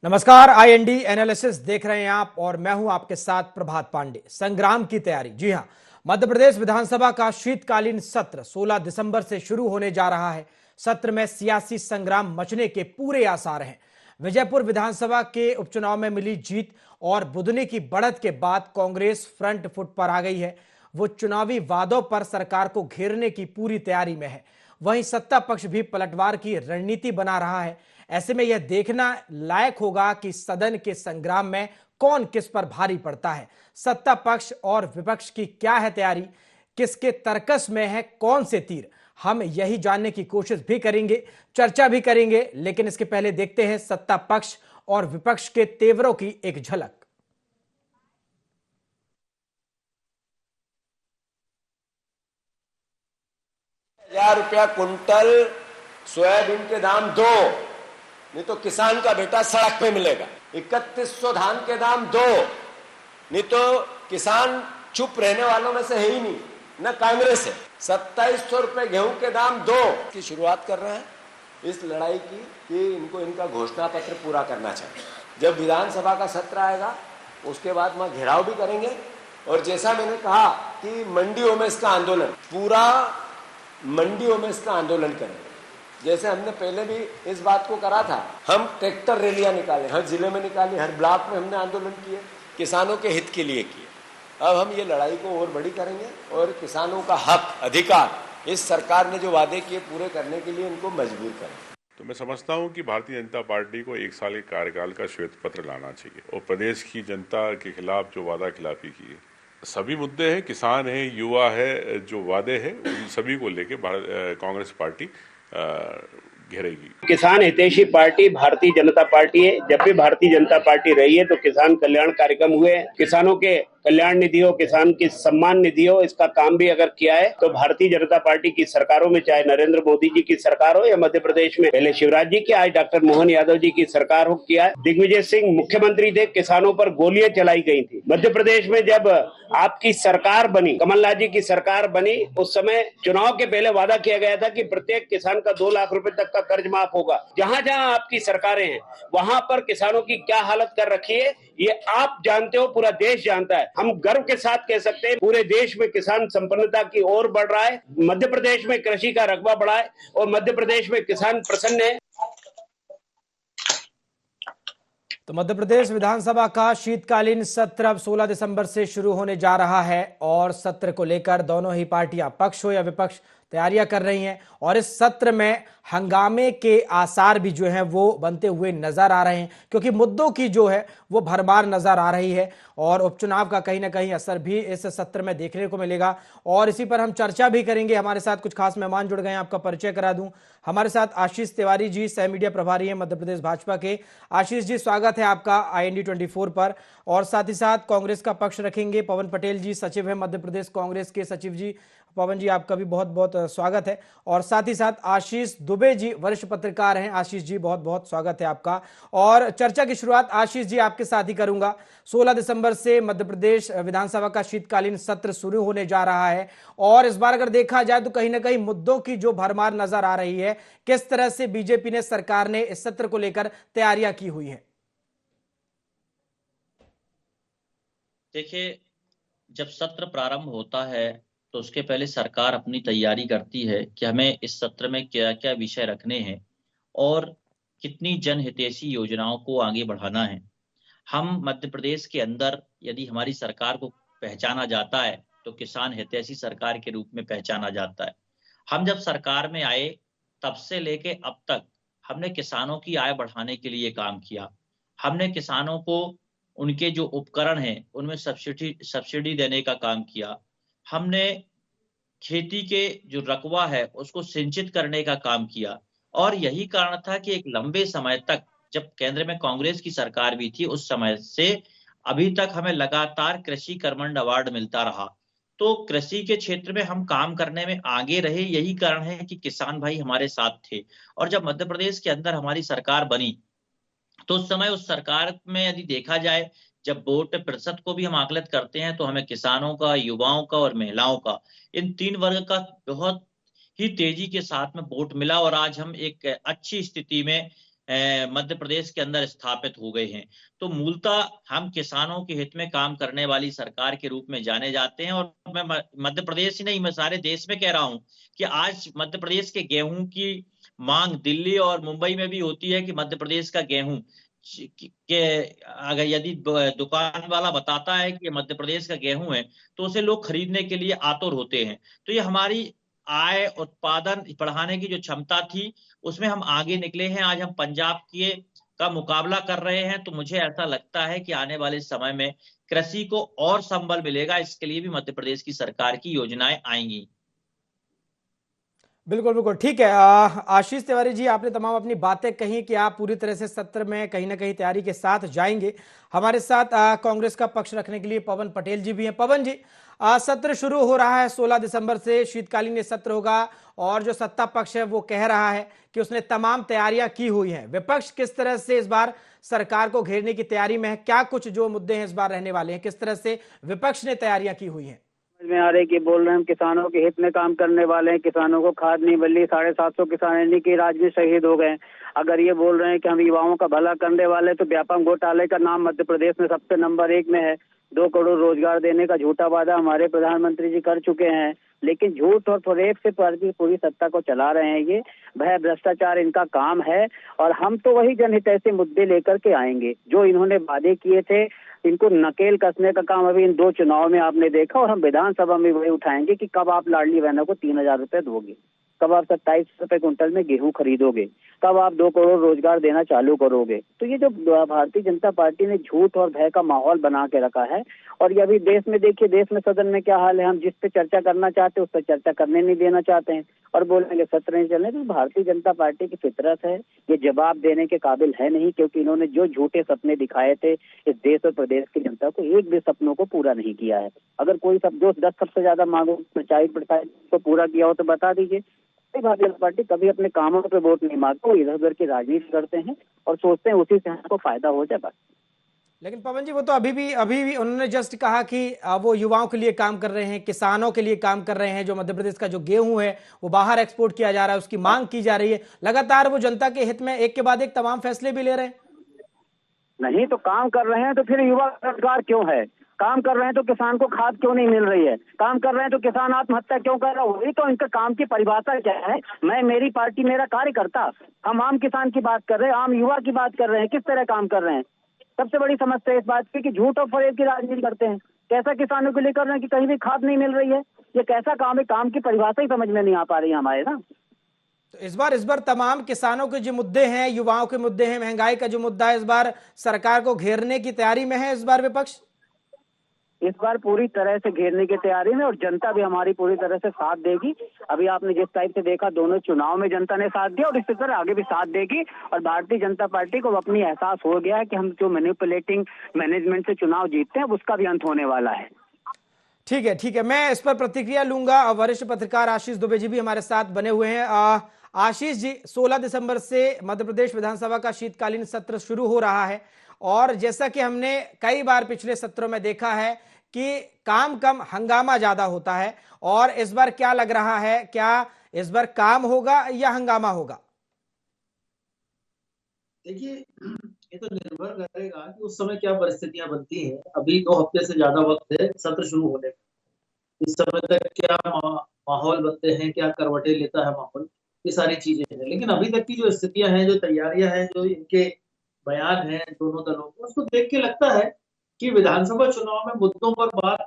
नमस्कार, IND analysis देख रहे हैं आप और मैं हूं आपके साथ प्रभात पांडे। संग्राम की तैयारी, जी हां, मध्य प्रदेश विधानसभा का शीतकालीन सत्र 16 दिसंबर से शुरू होने जा रहा है। सत्र में सियासी संग्राम मचने के पूरे आसार हैं। विजयपुर विधानसभा के उपचुनाव में मिली जीत और बुदनी की बढ़त के बाद कांग्रेस फ्रंट फुट पर आ गई है। वो चुनावी वादों पर सरकार को घेरने की पूरी तैयारी में है। वहीं सत्ता पक्ष भी पलटवार की रणनीति बना रहा है। ऐसे में यह देखना लायक होगा कि सदन के संग्राम में कौन किस पर भारी पड़ता है। सत्ता पक्ष और विपक्ष की क्या है तैयारी, किसके तर्कस में है कौन से तीर, हम यही जानने की कोशिश भी करेंगे, चर्चा भी करेंगे। लेकिन इसके पहले देखते हैं सत्ता पक्ष और विपक्ष के तेवरों की एक झलक। ₹1000 कुंटल सोयाबीन के दाम दो, नहीं तो किसान का बेटा सड़क पे मिलेगा। 3100 धान के दाम दो, नहीं तो किसान चुप रहने वालों में से है ही नहीं, न कांग्रेस है। 2700 रुपए गेहूं के दाम दो की शुरुआत कर रहे हैं इस लड़ाई की कि इनको इनका घोषणा पत्र पूरा करना चाहिए। जब विधानसभा का सत्र आएगा उसके बाद वहां घेराव भी करेंगे और जैसा मैंने कहा कि मंडियों में इसका आंदोलन, पूरा मंडियों में इसका आंदोलन करेंगे। जैसे हमने पहले भी इस बात को करा था, हम ट्रैक्टर रैलियां निकाले, हर जिले में निकाली, हर ब्लॉक में हमने आंदोलन किए, किसानों के हित के लिए किए। अब हम ये लड़ाई को और बड़ी करेंगे और किसानों का हक, अधिकार इस सरकार ने जो वादे किए पूरे करने के लिए इनको मजबूर करेंगे। तो मैं समझता हूं कि भारतीय जनता पार्टी को 1 साल के कार्यकाल का श्वेत पत्र लाना चाहिए और प्रदेश की जनता के खिलाफ जो वादा खिलाफी की है, सभी मुद्दे हैं, किसान है, युवा है, जो वादे हैं उन सभी को लेके कांग्रेस पार्टी घेरेगी। किसान हितैषी पार्टी भारतीय जनता पार्टी है। जब भी भारतीय जनता पार्टी रही है तो किसान कल्याण कार्यक्रम हुए, किसानों के कल्याण निधि हो, किसान की सम्मान निधि हो, इसका काम भी अगर किया है तो भारतीय जनता पार्टी की सरकारों में, चाहे नरेंद्र मोदी जी की सरकार हो या मध्य प्रदेश में पहले शिवराज जी की, आज डॉक्टर मोहन यादव जी की सरकार हो, किया है। दिग्विजय सिंह मुख्यमंत्री थे, किसानों पर गोलियां चलाई गई थी। मध्य प्रदेश में जब आपकी सरकार बनी, कमलनाथ जी की सरकार बनी, उस समय चुनाव के पहले वादा किया गया था कि प्रत्येक किसान का 2 लाख रुपए तक का कर्ज माफ होगा। जहां जहां आपकी सरकारें हैं वहां पर किसानों की क्या हालत कर रखी है ये आप जानते हो, पूरा देश जानता है। हम गर्व के साथ कह सकते हैं पूरे देश में किसान संपन्नता की ओर बढ़ रहा है। मध्य प्रदेश में कृषि का रकबा बढ़ा है और मध्य प्रदेश में किसान प्रसन्न है। तो मध्य प्रदेश विधानसभा का शीतकालीन सत्र अब 16 दिसंबर से शुरू होने जा रहा है और सत्र को लेकर दोनों ही पार्टियां, पक्ष हो या विपक्ष, तैयारियां कर रही हैं और इस सत्र में हंगामे के आसार भी जो हैं वो बनते हुए नजर आ रहे हैं, क्योंकि मुद्दों की जो है वो भरमार नजर आ रही है और उपचुनाव का कहीं ना कहीं असर भी इस सत्र में देखने को मिलेगा और इसी पर हम चर्चा भी करेंगे। हमारे साथ कुछ खास मेहमान जुड़ गए हैं, आपका परिचय करा दूं। हमारे साथ आशीष तिवारी जी, सह मीडिया प्रभारी हैं मध्य प्रदेश भाजपा के। आशीष जी, स्वागत है आपका IND 24 पर। और साथ ही साथ कांग्रेस का पक्ष रखेंगे पवन पटेल जी, सचिव है मध्य प्रदेश कांग्रेस के। सचिव जी, पवन जी, आपका भी बहुत बहुत स्वागत है। और साथ ही साथ आशीष दुबे जी, वरिष्ठ पत्रकार हैं। आशीष जी, बहुत बहुत स्वागत है आपका। और चर्चा की शुरुआत आशीष जी आपके साथ ही करूंगा। 16 दिसंबर से मध्य प्रदेश विधानसभा का शीतकालीन सत्र शुरू होने जा रहा है और इस बार अगर देखा जाए तो कहीं ना कहीं मुद्दों की जो भरमार नजर आ रही है, किस तरह से बीजेपी ने, सरकार ने इस सत्र को लेकर तैयारियां की हुई है? देखिए, जब सत्र प्रारंभ होता है तो उसके पहले सरकार अपनी तैयारी करती है कि हमें इस सत्र में क्या क्या विषय रखने हैं और कितनी जनहितैषी योजनाओं को आगे बढ़ाना है। हम मध्य प्रदेश के अंदर यदि हमारी सरकार को पहचाना जाता है तो किसान हितैषी सरकार के रूप में पहचाना जाता है। हम जब सरकार में आए तब से लेके अब तक हमने किसानों की आय बढ़ाने के लिए काम किया। हमने किसानों को उनके जो उपकरण हैं उनमें सब्सिडी देने का काम किया। हमने खेती के जो रकबा है उसको सिंचित करने का काम किया और यही कारण था कि एक लंबे समय तक, जब केंद्र में कांग्रेस की सरकार भी थी, उस समय से अभी तक हमें लगातार कृषि कर्मण अवार्ड मिलता रहा। तो कृषि के क्षेत्र में हम काम करने में आगे रहे, यही कारण है कि किसान भाई हमारे साथ थे। और जब मध्य प्रदेश के अंदर हमारी सरकार बनी तो उस समय उस सरकार में यदि देखा जाए, जब वोट प्रतिशत को भी हम आकलित करते हैं तो हमें किसानों का, युवाओं का और महिलाओं का, इन 3 वर्ग का बहुत ही तेजी के साथ में वोट मिला और आज हम एक अच्छी स्थिति में मध्य प्रदेश के अंदर स्थापित हो गए हैं। तो मूलतः हम किसानों के हित में काम करने वाली सरकार के रूप में जाने जाते हैं। और मैं मध्य प्रदेश ही नहीं, मैं सारे देश में कह रहा हूं कि आज मध्य प्रदेश के गेहूं की मांग दिल्ली और मुंबई में भी होती है कि मध्य प्रदेश का गेहूं के अगर यदि दुकान वाला बताता है कि मध्य प्रदेश का गेहूं है तो उसे लोग खरीदने के लिए आतुर होते हैं। तो ये हमारी आय उत्पादन बढ़ाने की जो क्षमता थी उसमें हम आगे निकले हैं। आज हम पंजाब के का मुकाबला कर रहे हैं। तो मुझे ऐसा लगता है कि आने वाले समय में कृषि को और संबल मिलेगा। इसके लिए भी मध्य प्रदेश की सरकार की योजनाएं आएंगी। बिल्कुल बिल्कुल ठीक है। आशीष तिवारी जी, आपने तमाम अपनी बातें कही कि आप पूरी तरह से सत्र में कहीं ना कहीं तैयारी के साथ जाएंगे। हमारे साथ कांग्रेस का पक्ष रखने के लिए पवन पटेल जी भी हैं। पवन जी, सत्र शुरू हो रहा है 16 दिसंबर से, शीतकालीन ये सत्र होगा और जो सत्ता पक्ष है वो कह रहा है कि उसने तमाम तैयारियां की हुई हैं। विपक्ष किस तरह से इस बार सरकार को घेरने की तैयारी में है? क्या कुछ जो मुद्दे हैं इस बार रहने वाले हैं, किस तरह से विपक्ष ने तैयारियां की हुई हैं? में आ रहे कि बोल रहे हैं हम किसानों के हित में काम करने वाले हैं, किसानों को खाद नहीं मिली, 750 किसान यानी कि राज्य में शहीद हो गए। अगर ये बोल रहे हैं कि हम युवाओं का भला करने वाले, तो व्यापम घोटाले का नाम मध्य प्रदेश में सबसे नंबर 1 में है। 2 करोड़ रोजगार देने का झूठा वादा हमारे प्रधानमंत्री जी कर चुके हैं, लेकिन झूठ और फरेब से पूरी सत्ता को चला रहे हैं। ये भय भ्रष्टाचार इनका काम है। और हम तो वही जनहित ऐसे मुद्दे लेकर के आएंगे जो इन्होंने वादे किए थे। इनको नकेल कसने का काम अभी इन 2 चुनाव में आपने देखा। और हम विधानसभा में वही उठाएंगे कि कब आप लाडली बहनों को 3000 रुपए दोगे, कब आप 27 रुपए क्विंटल में गेहूं खरीदोगे, कब आप 2 करोड़ रोजगार देना चालू करोगे। तो ये जो भारतीय जनता पार्टी ने झूठ और भय का माहौल बना के रखा है। और ये अभी देश में देखिए, देश में सदन में क्या हाल है। हम जिस पे चर्चा करना चाहते हैं उस पर चर्चा करने नहीं देना चाहते हैं और बोलेंगे सत्र नहीं चलने। तो भारतीय जनता पार्टी की फितरत है, ये जवाब देने के काबिल है नहीं, क्योंकि इन्होंने जो झूठे सपने दिखाए थे इस देश और प्रदेश की जनता को, एक भी सपनों को पूरा नहीं किया है। अगर कोई सब जो 10 सबसे ज्यादा मांगो 40% को पूरा किया हो तो बता दीजिए। भारतीय जनता पार्टी कभी अपने कामों पे वोट नहीं मांगते, वो इधर उधर की राजनीति करते हैं और सोचते हैं उसी से हमको फायदा हो जाए बस। लेकिन पवन जी, वो तो अभी भी उन्होंने जस्ट कहा कि वो युवाओं के लिए काम कर रहे हैं, किसानों के लिए काम कर रहे हैं। जो मध्य प्रदेश का जो गेहूं है वो बाहर एक्सपोर्ट किया जा रहा है, उसकी मांग की जा रही है। लगातार वो जनता के हित में एक के बाद एक तमाम फैसले भी ले रहे हैं। नहीं तो काम कर रहे हैं तो फिर युवा रोजगार क्यों है? काम कर रहे हैं तो किसान को खाद क्यों नहीं मिल रही है? काम कर रहे हैं तो किसान आत्महत्या क्यों कर रहा है? वही तो इनका काम की परिभाषा क्या है। मेरी पार्टी मेरा कार्यकर्ता, हम आम किसान की बात कर रहे हैं, आम युवा की बात कर रहे हैं। किस तरह काम कर रहे हैं? सबसे बड़ी समस्या इस बात की कि झूठ और फरेब की राजनीति करते हैं। कैसा किसानों के लिए कर रहे हैं कि कहीं भी खाद नहीं मिल रही है? ये कैसा काम है? काम की परिभाषा ही समझ में नहीं आ पा रही है हमारे ना। तो इस बार तमाम किसानों के जो मुद्दे हैं, युवाओं के मुद्दे हैं, महंगाई का जो मुद्दा है, इस बार सरकार को घेरने की तैयारी में है इस बार विपक्ष। इस बार पूरी तरह से घेरने की तैयारी में, और जनता भी हमारी पूरी तरह से साथ देगी। अभी आपने जिस टाइप से देखा, दोनों चुनाव में जनता ने साथ दिया और इसी तरह आगे भी साथ देगी। और भारतीय जनता पार्टी को अपनी एहसास हो गया है कि हम जो मैनिपुलेटिंग मैनेजमेंट से चुनाव जीतते हैं उसका भी अंत होने वाला है। ठीक है, मैं इस पर प्रतिक्रिया लूंगा। वरिष्ठ पत्रकार आशीष दुबे जी भी हमारे साथ बने हुए हैं। आशीष जी, 16 दिसंबर से मध्य प्रदेश विधानसभा का शीतकालीन सत्र शुरू हो रहा है और जैसा कि हमने कई बार पिछले सत्रों में देखा है कि काम कम हंगामा ज्यादा होता है, और इस बार क्या लग रहा है, क्या इस बार काम होगा या हंगामा होगा? देखिए, ये तो निर्भर करेगा कि उस समय क्या परिस्थितियां बनती हैं। अभी 2 हफ्ते से ज्यादा वक्त है सत्र शुरू होने का। इस समय तक क्या माहौल बनते हैं, क्या करवटें लेता है माहौल, ये सारी चीजें हैं। लेकिन अभी तक की जो स्थितियां हैं, जो तैयारियां हैं, जो इनके बयान हैं दोनों दलों के, उसको देख के लगता है कि विधानसभा चुनाव में मुद्दों पर बात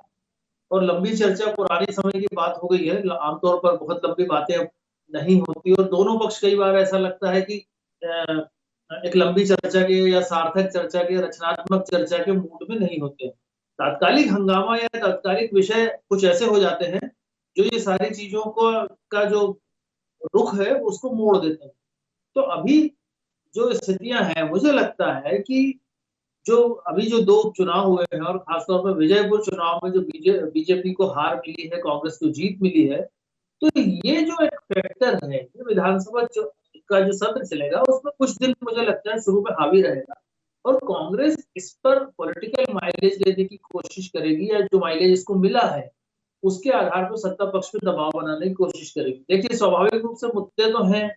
और लंबी चर्चा पुराने समय की बात हो गई है। आमतौर पर बहुत लंबी बातें नहीं होती और दोनों पक्ष कई बार ऐसा लगता है कि एक लंबी चर्चा के या सार्थक चर्चा के, रचनात्मक चर्चा के मूड में नहीं होते। तात्कालिक हंगामा या तात्कालिक विषय कुछ ऐसे हो जाते हैं जो ये सारी चीजों को का जो रुख है उसको मोड़ देते हैं। तो अभी जो स्थितियां हैं, मुझे लगता है कि जो अभी जो 2 चुनाव हुए हैं और खासतौर पर विजयपुर चुनाव में जो बीजेपी को हार मिली है, कांग्रेस को जीत मिली है, तो ये जो एक फैक्टर है, ये विधानसभा का जो सत्र चलेगा उसमें कुछ दिन मुझे लगता है शुरू में हावी रहेगा और कांग्रेस इस पर पॉलिटिकल माइलेज लेने की कोशिश करेगी या जो माइलेज इसको मिला है उसके आधार पर सत्ता पक्ष पे दबाव बनाने की कोशिश करेगी। देखिए, स्वाभाविक रूप से मुद्दे तो हैं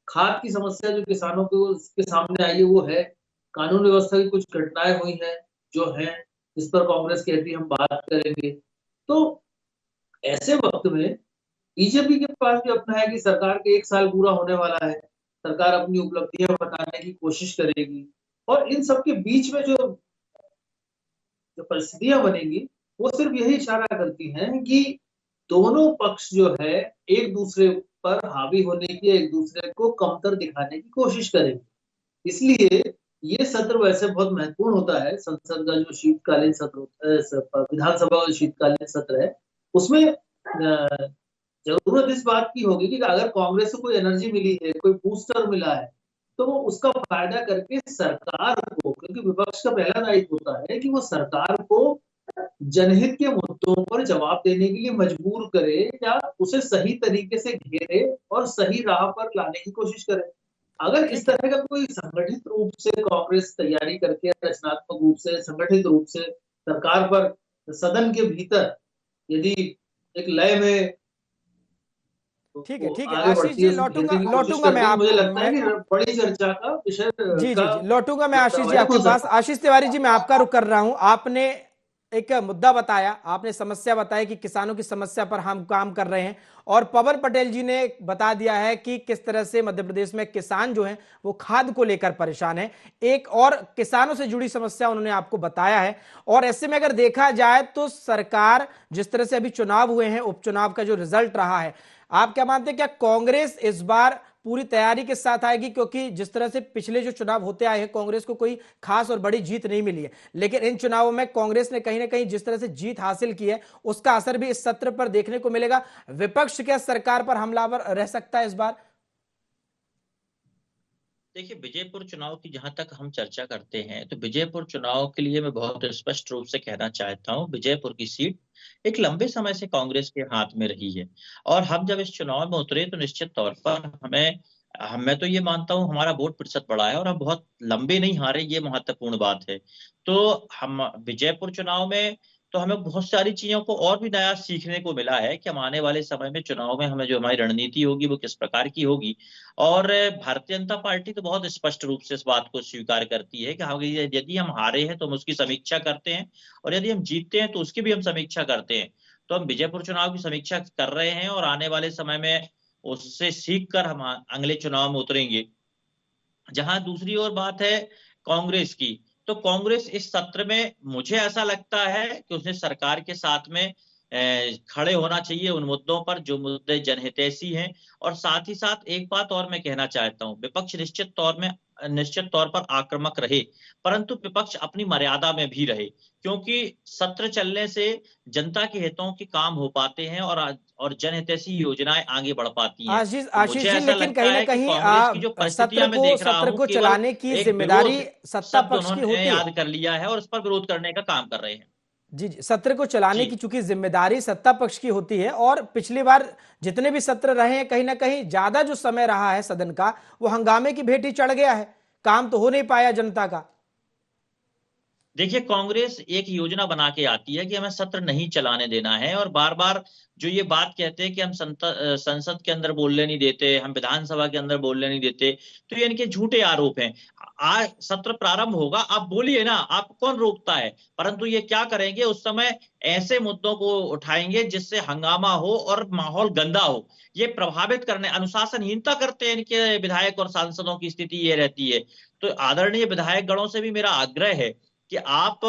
खाद की समस्या जो किसानों के सामने आई है वो है, कानून व्यवस्था की कुछ घटनाएं हुई हैं जो हैं, जिस पर कांग्रेस कहती है हम बात करेंगे। तो ऐसे वक्त में बीजेपी के पास भी अपना है कि सरकार के 1 साल पूरा होने वाला है, सरकार अपनी उपलब्धियां बताने की कोशिश करेगी, और इन सब के बीच में जो जो परिस्थितियां बनेगी वो सिर्फ यही इशारा करती हैं कि दोनों पक्ष जो है एक दूसरे पर हावी होने की, एक दूसरे को कमतर दिखाने की कोशिश करेंगे। इसलिए ये सत्र वैसे बहुत महत्वपूर्ण होता है, संसद का जो शीतकालीन सत्र होता है, विधानसभा का जो शीतकालीन सत्र है, उसमें जरूरत इस बात की होगी कि अगर कांग्रेस को कोई एनर्जी मिली है, कोई बूस्टर मिला है, तो वो उसका फायदा करके सरकार को, क्योंकि विपक्ष का पहला दायित्व होता है कि वो सरकार को जनहित के मुद्दों पर जवाब देने के लिए मजबूर करे या उसे सही तरीके से घेरे और सही राह पर लाने की कोशिश करे। अगर इस तरह का कोई संगठित रूप से कांग्रेस तैयारी करके, रचनात्मक रूप से, संगठित रूप से सरकार पर सदन के भीतर यदि एक लय में ठीक है, ठीक है आगे आशीष बढ़ती जी, है, लौटूंगा घेरने की कोशिश लौटूंगा मैं करती है, आप मुझे लगता है कि बड़ी चर्चा का विषय जी का जी जी, लौटूंगा मैं आशीष जी दरवाजा आपके खुल पास। सकता है। आशीष तिवारी जी, मैं आपका रुख कर रहा हूं। आपने एक मुद्दा बताया, आपने समस्या बताई कि किसानों की समस्या पर हम काम कर रहे हैं, और पवन पटेल जी ने बता दिया है कि किस तरह से मध्य प्रदेश में किसान जो हैं वो खाद को लेकर परेशान है। एक और किसानों से जुड़ी समस्या उन्होंने आपको बताया है। और ऐसे में अगर देखा जाए तो सरकार, जिस तरह से अभी चुनाव हुए हैं, उपचुनाव का जो रिजल्ट रहा है, आप क्या मानते हैं, क्या कांग्रेस इस बार पूरी तैयारी के साथ आएगी? क्योंकि जिस तरह से पिछले जो चुनाव होते आए हैं, कांग्रेस को कोई खास और बड़ी जीत नहीं मिली है, लेकिन इन चुनावों में कांग्रेस ने कहीं ना कहीं जिस तरह से जीत हासिल की है, उसका असर भी इस सत्र पर देखने को मिलेगा। विपक्ष क्या सरकार पर हमलावर रह सकता है इस बार? देखिए, विजयपुर चुनाव की जहां तक हम चर्चा करते हैं, तो विजयपुर चुनाव के लिए मैं बहुत स्पष्ट रूप से कहना चाहता हूं, विजयपुर की सीट एक लंबे समय से कांग्रेस के हाथ में रही है। और हम जब इस चुनाव में उतरे तो निश्चित तौर पर मैं तो ये मानता हूं हमारा वोट प्रतिशत बढ़ा है, और हम बहुत लंबे नहीं हारे, ये महत्वपूर्ण बात है। तो हम विजयपुर चुनाव में तो हमें बहुत सारी चीजों को और भी नया सीखने को मिला है कि हम आने वाले समय में चुनाव में हमें जो हमारी रणनीति होगी वो किस प्रकार की होगी। और भारतीय जनता पार्टी तो बहुत स्पष्ट रूप से इस बात को स्वीकार करती है कि यदि हम हारे हैं तो हम उसकी समीक्षा करते हैं, और यदि हम जीतते हैं तो उसकी भी हम समीक्षा करते हैं। तो हम विजयपुर चुनाव की समीक्षा कर रहे हैं, और आने वाले समय में उससे सीख कर हम अगले चुनाव में उतरेंगे। जहां दूसरी ओर बात है कांग्रेस की, तो कांग्रेस इस सत्र में मुझे ऐसा लगता है कि उसने सरकार के साथ में खड़े होना चाहिए उन मुद्दों पर जो मुद्दे जनहितैषी हैं। और साथ ही साथ एक बात और मैं कहना चाहता हूं, विपक्ष निश्चित तौर पर आक्रामक रहे, परंतु विपक्ष अपनी मर्यादा में भी रहे, क्योंकि सत्र चलने से जनता के हितों के काम हो पाते हैं और जनहितैषी योजनाएं आगे बढ़ पाती हैं। आशीष तो आशीष मुझे जी, ऐसा लेकिन लगता कहीं ना है कि कहीं कांग्रेस की जो परिस्थितियां मैं देख रहा सत्र हूं, को केवल चलाने की एक जिम्मेदारी विरोध सत्ता शब्द पक्ष की उन्होंने होती है। याद कर लिया है और उस पर विरोध करने का काम कर रहे हैं। जी जी, सत्र को चलाने जी। की चूंकि जिम्मेदारी सत्ता पक्ष की होती है, और पिछली बार जितने भी सत्र रहे हैं, कहीं ना कहीं ज्यादा जो समय रहा है सदन का, वो हंगामे की भेंट ही चढ़ गया है, काम तो हो नहीं पाया जनता का। देखिए, कांग्रेस एक योजना बना के आती है कि हमें सत्र नहीं चलाने देना है, और बार बार जो ये बात कहते हैं कि हम संसद के अंदर बोलने नहीं देते, हम विधानसभा के अंदर बोलने नहीं देते, तो ये इनके झूठे आरोप हैं। आज सत्र प्रारंभ होगा, आप बोलिए ना, आप कौन रोकता है, परंतु ये क्या करेंगे, उस समय ऐसे मुद्दों को उठाएंगे जिससे हंगामा हो और माहौल गंदा हो। ये प्रभावित करने, अनुशासनहीनता करते हैं इनके विधायक और सांसदों की स्थिति ये रहती है। तो आदरणीय विधायक गणों से भी मेरा आग्रह है कि आप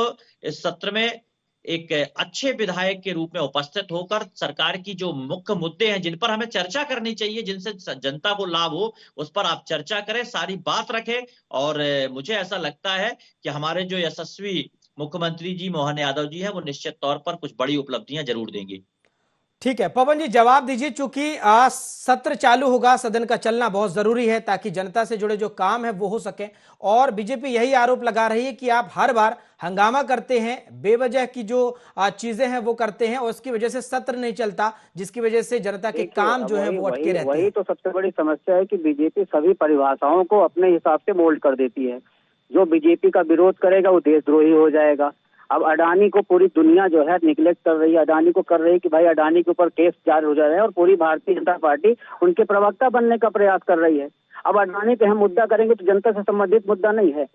इस सत्र में एक अच्छे विधायक के रूप में उपस्थित होकर सरकार की जो मुख्य मुद्दे हैं जिन पर हमें चर्चा करनी चाहिए, जिनसे जनता को लाभ हो, उस पर आप चर्चा करें, सारी बात रखें। और मुझे ऐसा लगता है कि हमारे जो यशस्वी मुख्यमंत्री जी मोहन यादव जी हैं, वो निश्चित तौर पर कुछ बड़ी उपलब्धियां जरूर देंगे। ठीक है पवन जी, जवाब दीजिए, चूंकि सत्र चालू होगा, सदन का चलना बहुत जरूरी है ताकि जनता से जुड़े जो काम है वो हो सके, और बीजेपी यही आरोप लगा रही है कि आप हर बार हंगामा करते हैं, बेवजह की जो चीजें हैं वो करते हैं, और उसकी वजह से सत्र नहीं चलता, जिसकी वजह से जनता के काम जो है वो अटके रहते हैं। वही तो सबसे बड़ी समस्या है कि बीजेपी सभी परिभाषाओं को अपने हिसाब से मोल्ड कर देती है। जो बीजेपी का विरोध करेगा वो देशद्रोही हो जाएगा। अब अडानी को पूरी दुनिया जो है निगलेक्ट कर रही है, अडानी को कर रही है कि भाई अडानी के ऊपर केस जारी हो जा रहे हैं, और पूरी भारतीय जनता पार्टी उनके प्रवक्ता बनने का प्रयास कर रही है। अब अडानी पे हम मुद्दा करेंगे तो जनता से संबंधित मुद्दा नहीं है,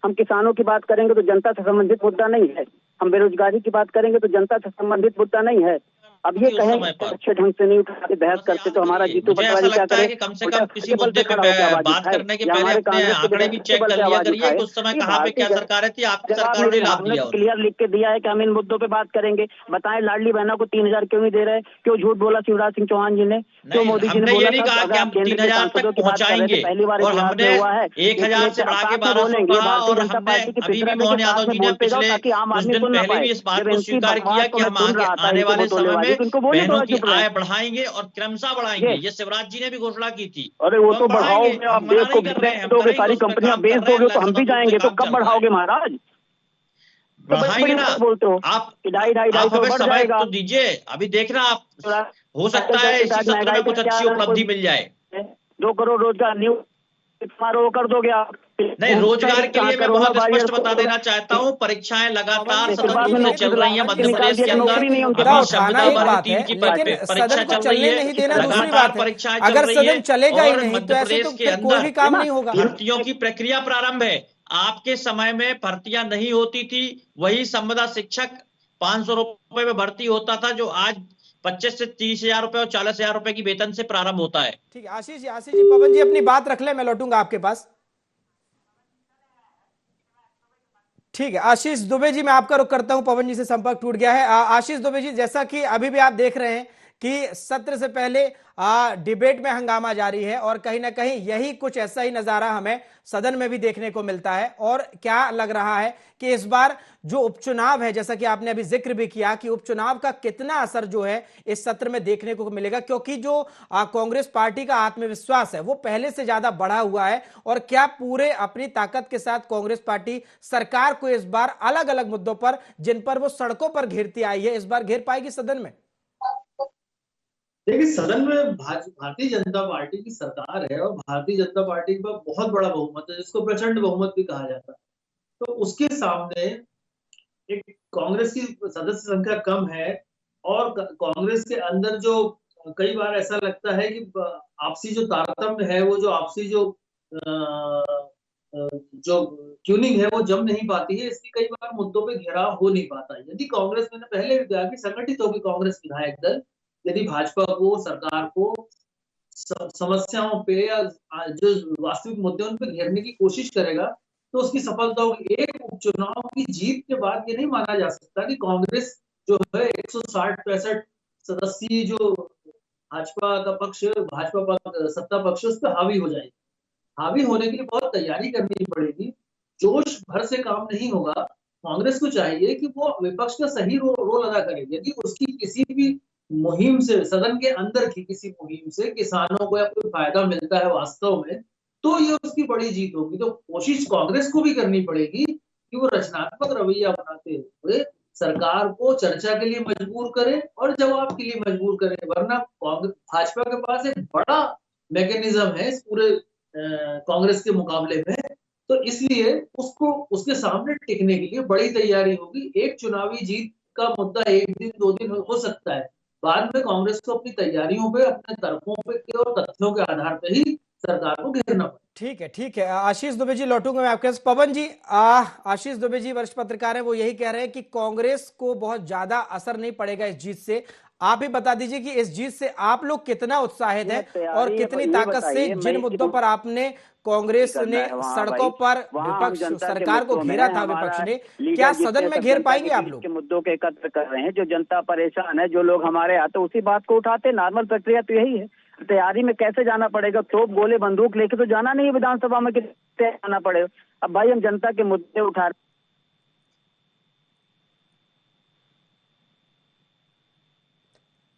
हम किसानों की बात करेंगे तो जनता से संबंधित मुद्दा नहीं है, हम बेरोजगारी की बात करेंगे तो जनता से संबंधित मुद्दा नहीं है। अब ये कहें अच्छे ढंग से नहीं उठा के बहस करते तो हमारा जीतू पटवारी क्या करे? कम से कम किसी मुद्दे पे बात करने के पहले अपने आंकड़े भी चेक कर लिया करिए कि उस समय कहाँ पे क्या सरकार थी, आपकी सरकारों ने लाभ दिया। क्लियर लिख के दिया है कि हम इन मुद्दों पे बात करेंगे। बताएं लाडली बहना को 3,000 क्यों नहीं दे रहे? क्यों झूठ बोला शिवराज सिंह चौहान जी ने? क्यों मोदी जी ने बोला नहीं कहा कि हम 3,000 तक पहुंचाएंगे, पहली बार और हमने हुआ है 1,000 से बढ़ा के 1,200 कहा, और हमने अभी भी मोहन यादव जी ने पिछले कुछ दिन पहले भी इस बात को स्वीकार किया कि हम आने वाले समय में बहनों की आय बढ़ाएंगे और क्रमशः बढ़ाएंगे। ये शिवराज जी ने भी घोषणा की थी। अरे वो तो बढ़ाओगे, आप देश को बेच दोगे, सारी कंपनियां बेच दोगे तो हम भी जाएंगे, तो कब बढ़ाओगे महाराज? बढ़ाएंगे ना बोलते हो आप, ढाई हमें समय तो दीजिए, अभी देखना आप, हो सकता है इसी सत्र में कुछ अच्छी उपलब्धि मिल जाए। 2 करोड़ रोजगार न्यू समारोह कर दोगे आप? नहीं, रोजगार के लिए मैं बहुत स्पष्ट बता देना चाहता हूँ, परीक्षाएं लगातार सतत रूप से चल रही है मध्य प्रदेश के अंदर। अभी संविदा वर्ग 3 की परीक्षा चल रही है, लगातार परीक्षाएं चल रही है, और मध्य प्रदेश के अंदर भर्तियों की प्रक्रिया प्रारंभ है। आपके समय में भर्तियां नहीं होती थी, वही संविदा शिक्षक 500 रुपए में भर्ती होता था, जो आज 25 से 30,000 रुपए और 40,000 रुपए की वेतन से प्रारंभ होता है। ठीक है आशीष जी, पवन जी अपनी बात रख ले, मैं लौटूंगा आपके पास। ठीक है आशीष दुबे जी, मैं आपका रुख करता हूं, पवन जी से संपर्क टूट गया है। आशीष दुबे जी, जैसा कि अभी भी आप देख रहे हैं कि सत्र से पहले डिबेट में हंगामा जारी है, और कहीं ना कहीं यही कुछ ऐसा ही नजारा हमें सदन में भी देखने को मिलता है। और क्या लग रहा है कि इस बार जो उपचुनाव है, जैसा कि आपने अभी जिक्र भी किया कि उपचुनाव का कितना असर जो है इस सत्र में देखने को मिलेगा, क्योंकि जो कांग्रेस पार्टी का आत्मविश्वास है वो पहले से ज्यादा बढ़ा हुआ है, और क्या पूरे अपनी ताकत के साथ कांग्रेस पार्टी सरकार को इस बार अलग अलग मुद्दों पर, जिन पर वो सड़कों पर घेरती आई है, इस बार घेर पाएगी सदन में? देखिए, सदन में भारतीय जनता पार्टी की सरकार है, और भारतीय जनता पार्टी का बहुत बड़ा बहुमत है, जिसको प्रचंड बहुमत भी कहा जाता है। तो उसके सामने एक कांग्रेस की सदस्य संख्या कम है, और कांग्रेस के अंदर जो कई बार ऐसा लगता है कि आपसी जो तारतम्य है, वो जो आपसी जो ट्यूनिंग है वो जम नहीं पाती है, इसलिए कई बार मुद्दों पे घेराव हो नहीं पाता है। यदि कांग्रेस, मैंने पहले भी कहा कि संगठित होगी कांग्रेस विधायक दल, यदि भाजपा को, सरकार को समस्याओं पे या जो वास्तविक मुद्दे उन पे घेरने की कोशिश करेगा, तो उसकी सफलता होगी। एक उपचुनाव की जीत के बाद ये नहीं माना जा सकता कि कांग्रेस जो है 160-65 सदस्यीय जो भाजपा का पक्ष, भाजपा सत्ता पक्ष, उस पर हावी हो जाएगी। हावी होने के लिए बहुत तैयारी करनी पड़ेगी, जोश भर से काम नहीं होगा। कांग्रेस को चाहिए कि वो विपक्ष का सही रोल अदा करे। यदि उसकी किसी भी मुहिम से, सदन के अंदर की किसी मुहिम से किसानों को या कोई फायदा मिलता है वास्तव में, तो ये उसकी बड़ी जीत होगी। तो कोशिश कांग्रेस को भी करनी पड़ेगी कि वो रचनात्मक रवैया अपनाते हुए सरकार को चर्चा के लिए मजबूर करे और जवाब के लिए मजबूर करे, वरना भाजपा के पास एक बड़ा मैकेनिज्म है इस पूरे कांग्रेस के मुकाबले में। तो इसलिए उसको, उसके सामने टिकने के लिए बड़ी तैयारी होगी। एक चुनावी जीत का मुद्दा 1 दिन 2 दिन हो सकता है, बाद में कांग्रेस को अपनी तैयारियों पे, अपने तर्कों पे और तथ्यों के आधार पे ही सरकार को घेरना पड़ेगा। ठीक है आशीष दुबे जी, लौटूंगा मैं आपके पास। पवन जी, आशीष दुबे जी वरिष्ठ पत्रकार हैं, वो यही कह रहे हैं कि कांग्रेस को बहुत ज्यादा असर नहीं पड़ेगा इस जीत से। आप ही बता दीजिए कि इस जीत से आप लोग कितना उत्साहित हैं और कितनी ताकत से जिन मुद्दों पर आपने कांग्रेस ने सड़कों पर विपक्ष, सरकार को घेरा था विपक्ष ने, क्या सदन में घेर पाएंगे आप लोग? मुद्दों के एकत्र कर रहे हैं, जो जनता परेशान है, जो लोग हमारे आते उसी बात को उठाते। नॉर्मल प्रक्रिया तो यही है। तैयारी में कैसे जाना पड़ेगा? तोप गोले बंदूक लेके तो जाना नहीं है विधानसभा में, कितने जाना पड़ेगा। अब भाई हम जनता के मुद्दे उठा रहे।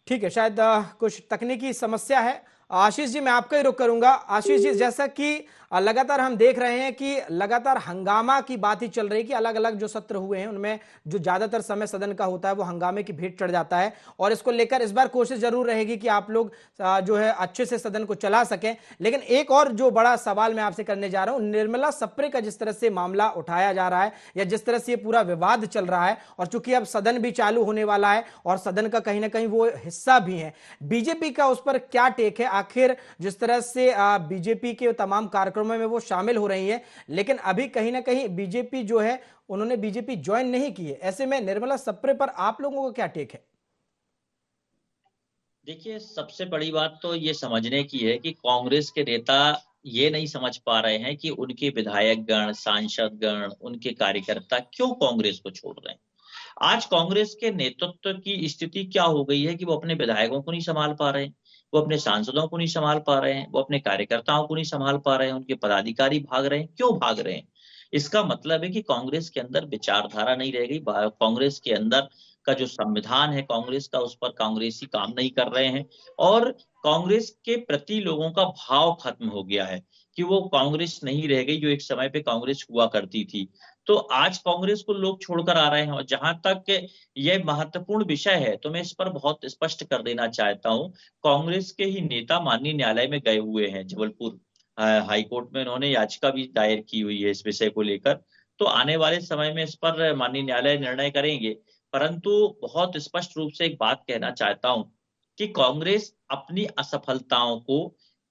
ठीक है, शायद कुछ तकनीकी समस्या है। आशीष जी, मैं आपका ही रुख करूंगा। आशीष जी, जैसा कि लगातार हम देख रहे हैं कि लगातार हंगामा की बात ही चल रही है कि अलग अलग जो सत्र हुए हैं उनमें जो ज्यादातर समय सदन का होता है वो हंगामे की भेंट चढ़ जाता है, और इसको लेकर इस बार कोशिश जरूर रहेगी कि आप लोग जो है अच्छे से सदन को चला सकें। लेकिन एक और जो बड़ा सवाल मैं आपसे करने जा रहा हूं, निर्मला सप्रे का जिस तरह से मामला उठाया जा रहा है या जिस तरह से ये पूरा विवाद चल रहा है, और चूंकि अब सदन भी चालू होने वाला है और सदन का कहीं ना कहीं वो हिस्सा भी है, बीजेपी का उस पर क्या टेक है? आखिर जिस तरह से बीजेपी के तमाम कार्यक्रमों में वो शामिल हो रही है, लेकिन अभी कहीं ना कहीं बीजेपी जो है उन्होंने बीजेपी ज्वाइन नहीं की है। ऐसे में निर्मला सप्रे पर आप लोगों का क्या टेक है? देखिए, सबसे बड़ी बात तो ये समझने की है कि कांग्रेस के नेता ये नहीं समझ पा रहे हैं कि उनके विधायक गण, सांसद गण, उनके कार्यकर्ता क्यों कांग्रेस को छोड़ रहे हैं। आज कांग्रेस के नेतृत्व की स्थिति क्या हो गई है कि वो अपने विधायकों को नहीं संभाल पा रहे हैं, वो अपने सांसदों को नहीं संभाल पा रहे हैं, वो अपने कार्यकर्ताओं को नहीं संभाल पा रहे हैं, उनके पदाधिकारी भाग रहे हैं। क्यों भाग रहे हैं? इसका मतलब है कि कांग्रेस के अंदर विचारधारा नहीं रह गई। कांग्रेस के अंदर का जो संविधान है कांग्रेस का, उस पर कांग्रेसी काम नहीं कर रहे हैं और कांग्रेस के प्रति लोगों का भाव खत्म हो गया है कि वो कांग्रेस नहीं रह गई जो एक समय पे कांग्रेस हुआ करती थी। तो आज कांग्रेस को लोग छोड़कर आ रहे हैं। और जहां तक ये महत्वपूर्ण विषय है तो मैं इस पर बहुत स्पष्ट कर देना चाहता हूं, कांग्रेस के ही नेता माननीय न्यायालय में गए हुए हैं। जबलपुर हाई कोर्ट में उन्होंने याचिका भी दायर की हुई है इस विषय को लेकर। तो आने वाले समय में इस पर माननीय न्यायालय निर्णय करेंगे। परंतु बहुत स्पष्ट रूप से एक बात कहना चाहता हूं कि कांग्रेस अपनी असफलताओं को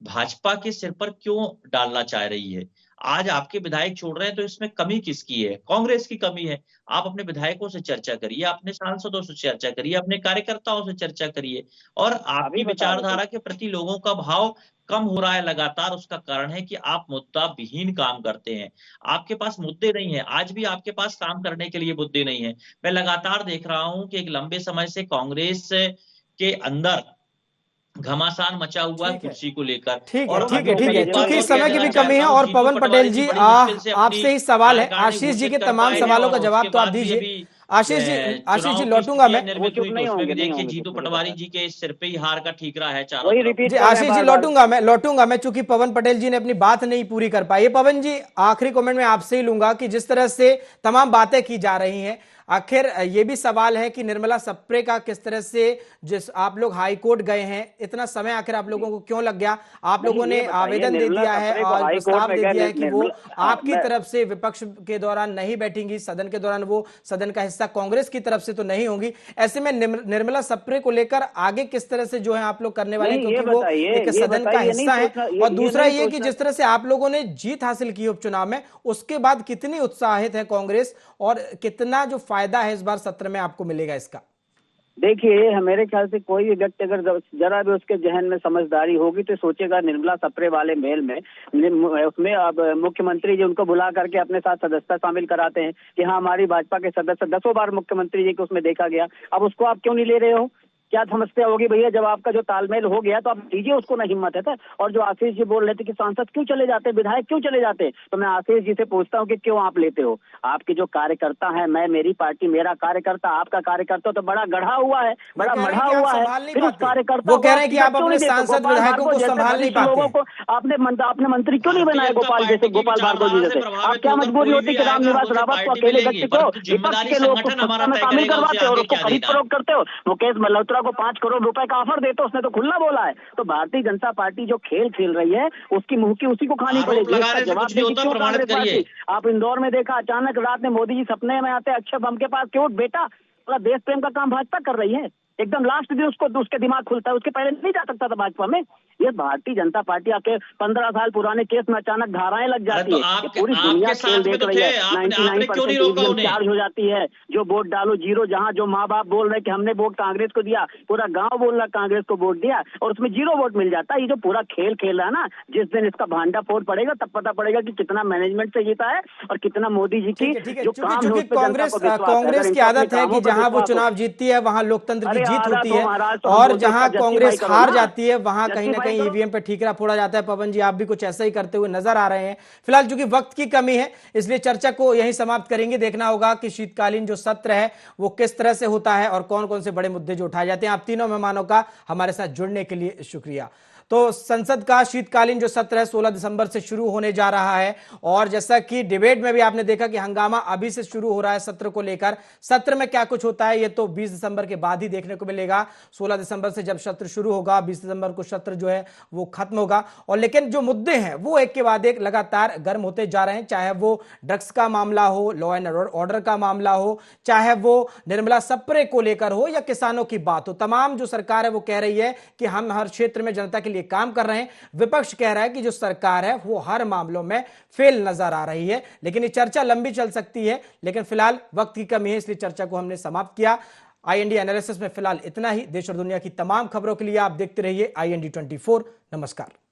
भाजपा के सिर पर क्यों डालना चाह रही है। आज आपके विधायक छोड़ रहे हैं तो इसमें कमी किसकी है? कांग्रेस की कमी है। आप अपने विधायकों से चर्चा करिए, अपने सांसदों से चर्चा करिए, अपने कार्यकर्ताओं से चर्चा करिए। और आपकी विचारधारा के प्रति लोगों का भाव कम हो रहा है लगातार। उसका कारण है कि आप मुद्दा विहीन काम करते हैं। आपके पास मुद्दे नहीं है। आज भी आपके पास काम करने के लिए मुद्दे नहीं है। मैं लगातार देख रहा हूं कि एक लंबे समय से कांग्रेस के अंदर घमासान मचा हुआ है कुर्सी को लेकर। ठीक है, और ठीक है, ठीक है। चूंकि मैं समय की भी कहना कमी है चाहता हूं, और जीतू पवन पटेल पटवारी जी बड़ी मुश्किल से अपनी आपसे ही सवाल है। कार्यकारिणी आशीष जी के घोषित कर तमाम पाए सवालों हैं का और जवाब उसके तो आप बाद भी दीजिए। अभी आशीष जी चुनाव की लौटूंगा मैं। स्थितियां निर्मित हुई तो उसमें भी देखिए जीतू पटवारी जी के सिर पे ही हार का ठीकरा है चारों वही तरफ। रिपीट जी आशीष जी लौटूंगा मैं चूंकि पवन पटेल जी ने अपनी बात नहीं पूरी कर पाई है। पवन जी, आखिरी कमेंट में आपसे ही लूंगा कि जिस तरह से तमाम बातें की जा रही हैं, आखिर ये भी सवाल है कि निर्मला सप्रे का किस तरह से, जिस आप लोग हाई कोर्ट गए हैं, इतना समय आखिर आप लोगों को क्यों लग गया? आप लोगों ने आवेदन दे दिया है और प्रस्ताव दे दिया है कि वो आपकी तरफ से विपक्ष के दौरान नहीं बैठेंगी, सदन के दौरान वो सदन का हिस्सा कांग्रेस की तरफ से तो नहीं होंगी। ऐसे में निर्मला सप्रे को लेकर आगे किस तरह से जो है आप लोग करने वाले हैं, क्योंकि वो एक सदन का हिस्सा है। और दूसरा ये कि जिस तरह से आप लोगों ने जीत हासिल की उपचुनाव में, उसके बाद कितनी उत्साहित है कांग्रेस और कितना जो फायदा है इस बार सत्र में आपको मिलेगा इसका? देखिए, मेरे ख्याल से कोई भी व्यक्ति अगर जरा भी उसके जहन में समझदारी होगी तो सोचेगा निर्मला सप्रे वाले मेल में उसमें अब मुख्यमंत्री जी उनको बुला करके अपने साथ सदस्यता शामिल कराते हैं कि हाँ हमारी भाजपा के सदस्य 10 बार मुख्यमंत्री जी को उसमें देखा गया, अब उसको आप क्यों नहीं ले रहे हो? क्या समस्या होगी भैया? जब आपका जो तालमेल हो गया तो आप दीजिए उसको ना हिम्मत है था। और जो आशीष जी बोल रहे थे कि सांसद क्यों चले जाते, विधायक क्यों चले जाते, तो मैं आशीष जी से पूछता हूँ कि क्यों आप लेते हो? आपके जो कार्यकर्ता है, मैं, मेरी पार्टी, मेरा कार्यकर्ता, आपका कार्यकर्ता तो बड़ा गढ़ा हुआ है, बड़ा मढ़ा हुआ है। फिर उस कार्यकर्ता वो कह रहे हैं कि आप अपने सांसद विधायकों को संभाल नहीं पाते। लोगों को आपने मंत्री क्यों नहीं बनाया? गोपाल जैसे, गोपाल भार्गव जी जैसे। आप क्या मजबूरी होती कि रामनिवास रावत को, अकेले व्यक्ति को, विपक्ष के लोग को शामिल करवाते हो और उसको खरीद फरोख्त करते हो? मुकेश मल्होत्रा को 5 करोड़ रुपए का ऑफर देते, उसने तो खुला बोला है। तो भारतीय जनता पार्टी जो खेल खेल रही है उसकी मुंह की उसी को खानी पड़ेगी। जवाब देखिए क्यों कांग्रेस पार्टी। आप इंदौर में देखा, अचानक रात में मोदी जी सपने में आते, अक्षय बम के पास क्यों बेटा, पूरा देश प्रेम का काम भाजपा कर रही है। एकदम लास्ट दिन उसको उसके दिमाग खुलता है, उसके पहले नहीं जा सकता था भाजपा में। ये भारतीय जनता पार्टी आके 15 साल पुराने केस में अचानक धाराएं लग जाती है। पूरी दुनिया खेल देख रही है। 99% चार्ज हो जाती है। जो वोट डालो जीरो, जहां जो माँ बाप बोल रहे कि हमने वोट कांग्रेस को दिया, पूरा गांव बोल रहा कांग्रेस को वोट दिया और उसमें 0 वोट मिल जाता है। ये जो पूरा खेल खेल रहा है ना, जिस दिन इसका भांडा फोड़ पड़ेगा तब पता पड़ेगा कि कितना मैनेजमेंट से जीता है और कितना मोदी जी की जो काम है। कांग्रेस की आदत है कि जहां वो चुनाव जीतती है वहां लोकतंत्र की जीत होती है और जहां कांग्रेस हार जाती है वहां कहीं ना कहीं ईवीएम पे ठीकरा फोड़ा जाता है। पवन जी, आप भी कुछ ऐसा ही करते हुए नजर आ रहे हैं। फिलहाल चूंकि वक्त की कमी है इसलिए चर्चा को यहीं समाप्त करेंगे। देखना होगा कि शीतकालीन जो सत्र है वो किस तरह से होता है और कौन कौन से बड़े मुद्दे जो उठाए जाते हैं। आप तीनों मेहमानों का हमारे साथ जुड़ने के लिए शुक्रिया। तो संसद का शीतकालीन जो सत्र है 16 दिसंबर से शुरू होने जा रहा है और जैसा कि डिबेट में भी आपने देखा कि हंगामा अभी से शुरू हो रहा है सत्र को लेकर। सत्र में क्या कुछ होता है ये तो 20 दिसंबर के बाद ही देखने को मिलेगा। 16 दिसंबर से जब सत्र शुरू होगा, 20 दिसंबर को सत्र जो है वो खत्म होगा। और लेकिन जो मुद्दे हैं वो एक के बाद एक लगातार गर्म होते जा रहे हैं, चाहे वो ड्रग्स का मामला हो, लॉ एंड ऑर्डर का मामला हो, चाहे वो निर्मला सप्रे को लेकर हो या किसानों की बात हो। तमाम जो सरकार है वो कह रही है कि हम हर क्षेत्र में जनता के लिए काम कर रहे हैं। विपक्ष कह रहा है कि जो सरकार है वो हर मामलों में फेल नजर आ रही है। लेकिन ये चर्चा लंबी चल सकती है, लेकिन फिलहाल वक्त की कमी है, इसलिए चर्चा को हमने समाप्त किया। IND एनालिसिस में फिलहाल इतना ही। देश और दुनिया की तमाम खबरों के लिए आप देखते रहिए IND 24। नमस्कार।